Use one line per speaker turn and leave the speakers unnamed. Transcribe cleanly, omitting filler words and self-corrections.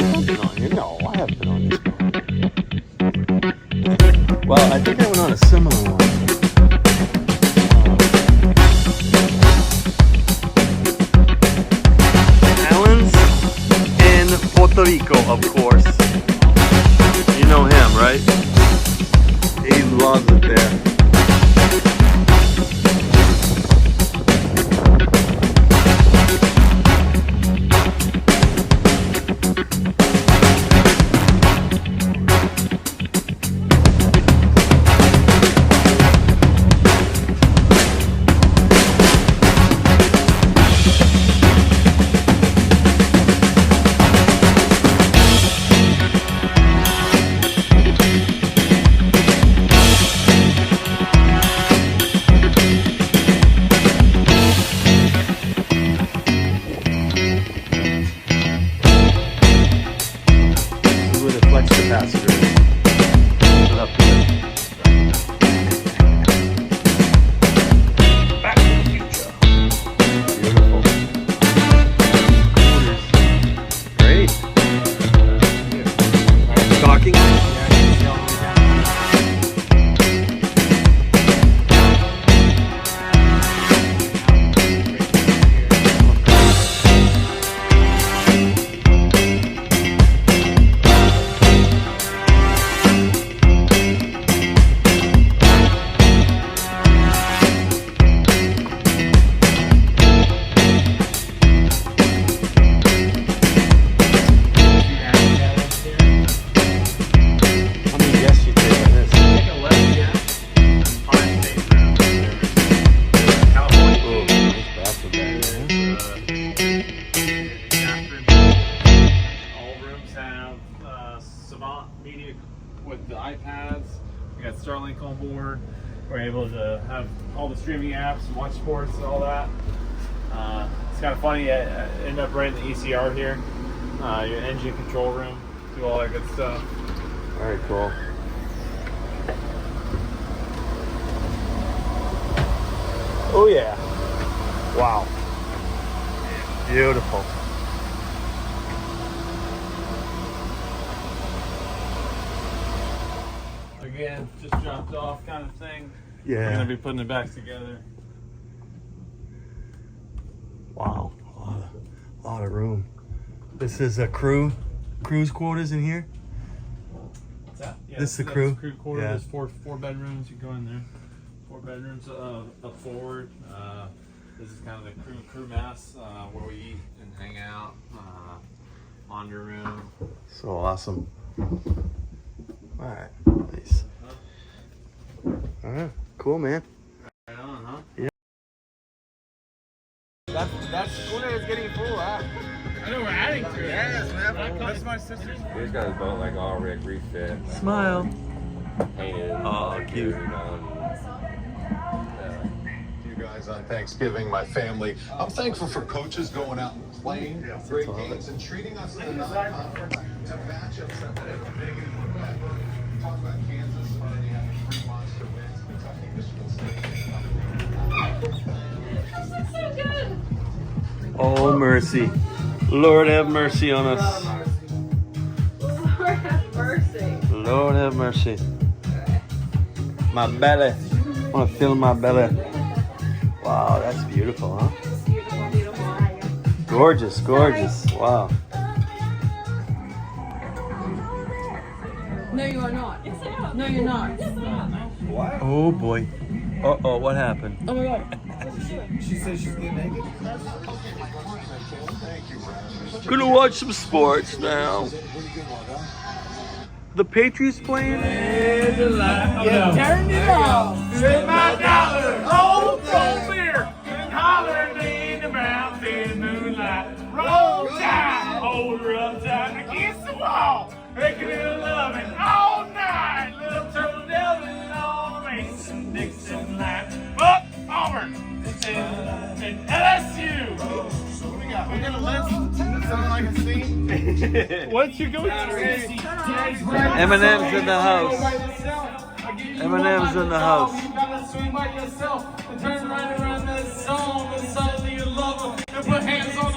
think I've been on here. No, I haven't been on this one. Well, I think I went on a similar one. Allen's in Puerto Rico, of course. You know him, right? He loves it there.
With the iPads, we got Starlink on board. We're able to have all the streaming apps and watch sports and all that. It's kind of funny. I ended up renting the ECR here, your engine control room, do all that good stuff.
All right, cool. Oh yeah! Wow, beautiful.
Again, just dropped off kind of thing.
Yeah.
We're gonna be putting it back together.
Wow, a lot of room. This is a crew's quarters in here.
What's that? Yeah,
this is the
that's
crew.
Crew quarters.
Yeah.
There's four bedrooms. You go in there. 4 bedrooms up forward. This is kind of the crew mass where we eat and hang out. Laundry room.
So awesome. All right, nice. All right, cool, man.
Right on, huh?
Yeah.
That schooner is getting full, huh?
I know we're adding to it.
Yes, man. That's my sister's.
He's got his boat like all rig refit,
Smile.
painted.
Oh, cute.
You guys on Thanksgiving, my family. I'm thankful for coaches going out and playing great games and treating us in the non-conference to match up something big and talk about Kansas, they have 3 monster wins, Kentucky, Michigan State.
Oh, mercy. Lord have mercy on us.
Lord have mercy.
Lord have mercy. My belly. I want to feel my belly. Wow, that's beautiful, huh?
Beautiful, beautiful.
Gorgeous, gorgeous. Wow.
No, you are not. No, you're not.
Oh, boy. Uh-oh, what happened?
Oh my god.
She says she's getting naked.
Gonna watch some sports now. The Patriots playing?
Yeah,
Turn it off.
Spend my dollar, old cold beer, and holler in the mountain moonlight. Roll tide, hold her up tight against the wall. Make a little loving all night. Little turtle delving on Mason Dixon line. Up Auburn and LSU.
We got a list. Something I can see.
What you going to?
Eminem's in the house. Eminem's in the house.
You gotta swing by yourself and turn right around that song and suddenly you love her and put hands on